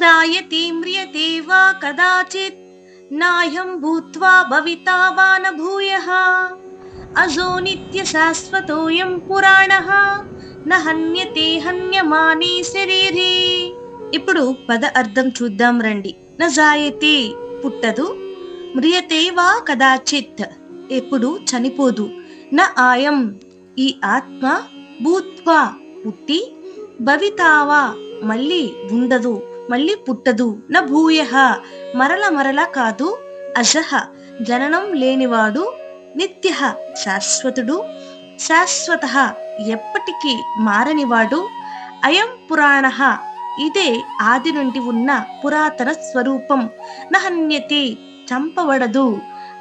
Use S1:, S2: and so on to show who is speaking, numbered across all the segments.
S1: జాయతే మ్రియతే వా కదాచిత్ నాయం భూత్వా భవితా వా న భూయః అజో నిత్య శాశ్వతోయం పురాణః న హన్యతే హన్యమానే శరీరే. ఇప్పుడు పద అర్థం చూద్దాం రండి. న జాయతే పుట్టదు, మ్రియతే వా కదాచిత్ ఎప్పుడు చనిపోదు, న ఆయం ఈ ఆత్మ, భూత్వా పుట్టి, భవితావా మళ్ళీ ఉండదు, మళ్ళీ పుట్టదు, న భూయః మరల మరల కాదు, అజః జననం లేనివాడు, నిత్యః శాశ్వతుడు, శాశ్వతః ఎప్పటికీ మారనివాడు, అయం పురాణః ఇదే ఆది నుండి ఉన్న పురాతన స్వరూపం, నహన్యతే చంపబడదు,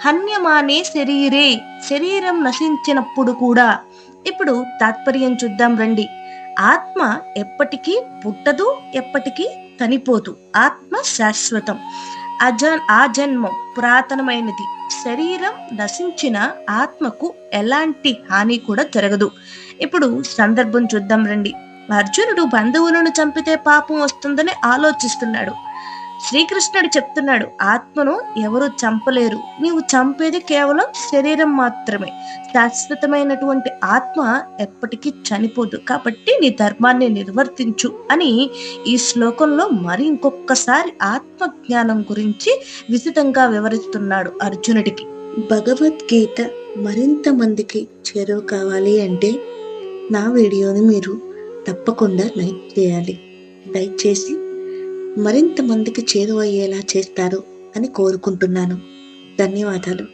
S1: హన్యమానే శరీరే శరీరం నశించినప్పుడు కూడా. ఇప్పుడు తాత్పర్యం చూద్దాం రండి. ఆత్మ ఎప్పటికీ పుట్టదు, ఎప్పటికీ చనిపోదు. ఆత్మ శాశ్వతం, ఆ జన్మం పురాతనమైనది. శరీరం నశించిన ఆత్మకు ఎలాంటి హాని కూడా జరగదు. ఇప్పుడు సందర్భం చూద్దాం రండి. అర్జునుడు బంధువులను చంపితే పాపం వస్తుందని ఆలోచిస్తున్నాడు. శ్రీకృష్ణుడు చెప్తున్నాడు, ఆత్మను ఎవరు చంపలేరు, నీవు చంపేది కేవలం శరీరం మాత్రమే. శాశ్వతమైనటువంటి ఆత్మ ఎప్పటికీ చనిపోదు, కాబట్టి నీ ధర్మాన్ని నిర్వర్తించు అని ఈ శ్లోకంలో మరి ఇంకొకసారి ఆత్మ జ్ఞానం గురించి విశదంగా వివరిస్తున్నాడు అర్జునుడికి. భగవద్గీత మరింత మందికి చేరువ కావాలి అంటే నా వీడియోని మీరు తప్పకుండా లైక్ చేయాలి. లైక్ చేసి మరింత మందికి చేరువయ్యేలా చేస్తారు అని కోరుకుంటున్నాను. ధన్యవాదాలు.